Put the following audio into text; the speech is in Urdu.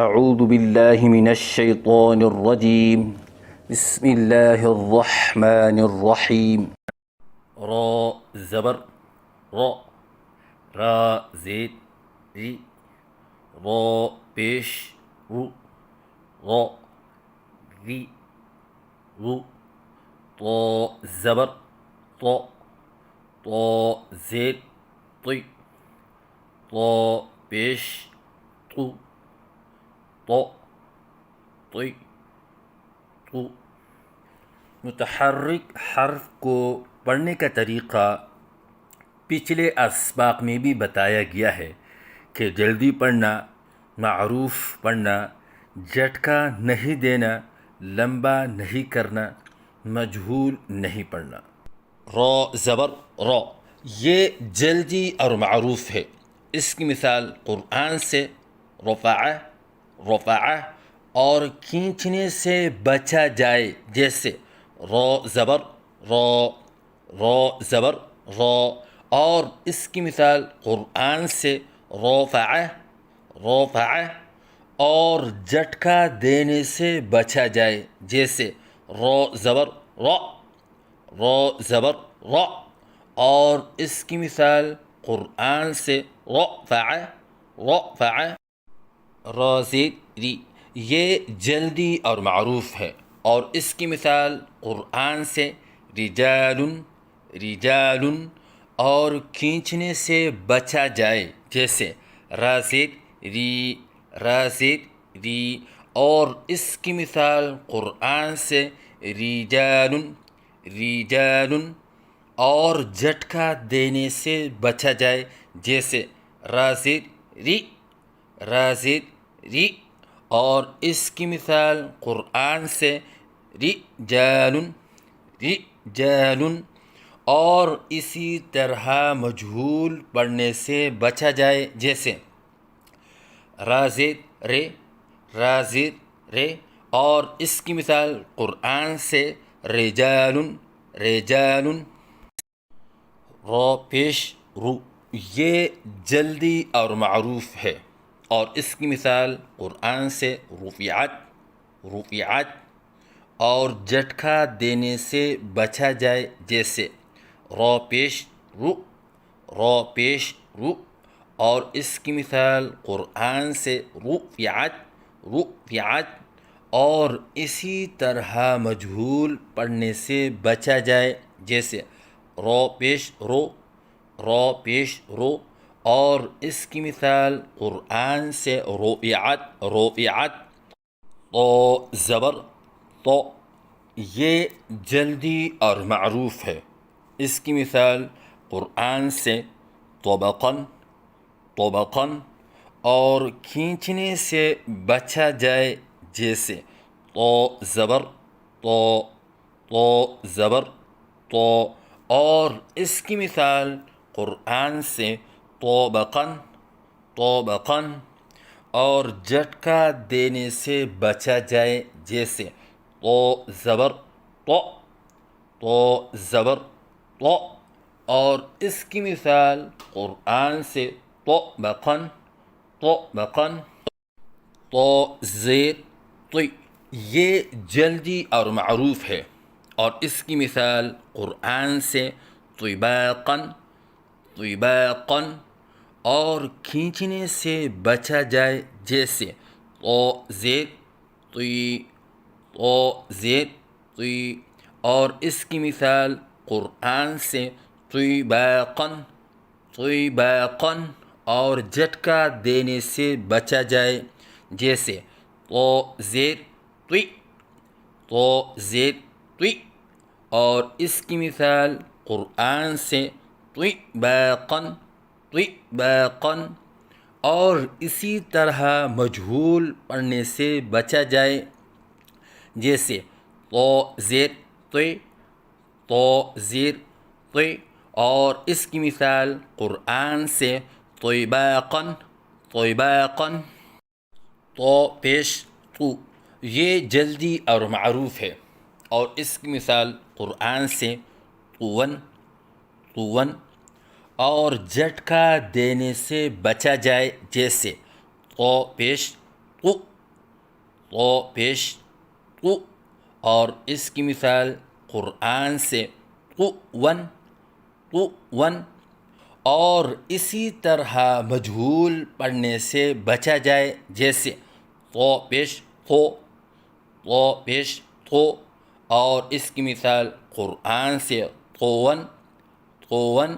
اعوذ باللہ من الشیطان الرجیم بسم اللہ الرحمن الرحیم را زبر را را زید ری را پیش رو را ری رو طا زبر طا طا زید طی طا پیش طو طا طی طو متحرک حرف کو پڑھنے کا طریقہ پچھلے اسباق میں بھی بتایا گیا ہے کہ جلدی پڑھنا، معروف پڑھنا، جھٹکا نہیں دینا، لمبا نہیں کرنا، مجہول نہیں پڑھنا۔ را زبر را، یہ جلدی اور معروف ہے۔ اس کی مثال قرآن سے رفع رفع اور کھینچنے سے بچا جائے، جیسے را زبر را را زبر را، اور اس کی مثال قرآن سے رفع رفع اور جھٹکا دینے سے بچا جائے، جیسے را زبر را را زبر را، اور اس کی مثال قرآن سے رفع رفع را زید ری، یہ جلدی اور معروف ہے، اور اس کی مثال قرآن سے رجال رجال اور کھینچنے سے بچا جائے، جیسے را زید ری را زید ری، اور اس کی مثال قرآن سے رجال رجال اور جھٹکا دینے سے بچا جائے، جیسے را زید ری را زید ری، اور اس کی مثال قرآن سے رجال رجال، اور اسی طرح مجہول پڑھنے سے بچا جائے، جیسے را زید رے را زید رے، اور اس کی مثال قرآن سے رجال رجال۔ را پیش رو، یہ جلدی اور معروف ہے، اور اس کی مثال قرآن سے رفعت رفعت اور جھٹکا دینے سے بچا جائے، جیسے را پیش رو را پیش رو، اور اس کی مثال قرآن سے رفعت رفعت اور اسی طرح مجہول پڑھنے سے بچا جائے، جیسے را پیش رو را پیش رو، اور اس کی مثال قرآن سے رفعت رفعت طا زبر طا، یہ جلدی اور معروف ہے۔ اس کی مثال قرآن سے طبقاً طبقاً اور کھینچنے سے بچا جائے، جیسے طا زبر طا طا زبر طا، اور اس کی مثال قرآن سے طبقاً طبقاً اور جھٹکا دینے سے بچا جائے، جیسے طا زبر طا طا زبر طا، اور اس کی مثال قرآن سے طبقاً طبقاً طا زیر طی، یہ جلدی اور معروف ہے، اور اس کی مثال قرآن سے طباقاً طباقاً اور کھینچنے سے بچا جائے، جیسے طا زیر طی طا زیر طی، اور اس کی مثال قرآن سے طباقاً طباقاً اور جھٹکا دینے سے بچا جائے، جیسے طا زیر طی طا زیر طی، اور اس کی مثال قرآن سے طباقاً طباقاً اور اسی طرح مجہول پڑھنے سے بچا جائے، جیسے طا زیر طی طا زیر طی، اور اس کی مثال قرآن سے طباقاً طباقاً طا پیش طو، یہ جلدی اور معروف ہے، اور اس کی مثال قرآن سے طوًا طوًا اور جھٹکا دینے سے بچا جائے، جیسے طا پیش تو، تو پیش تو، اور اس کی مثال قرآن سے قُوًّا، قُوًّا، اور اسی طرح مجہول پڑھنے سے بچا جائے، جیسے تو پیش تو، تو پیش تو، اور اس کی مثال قرآن سے قُوًّا، قُوًّا،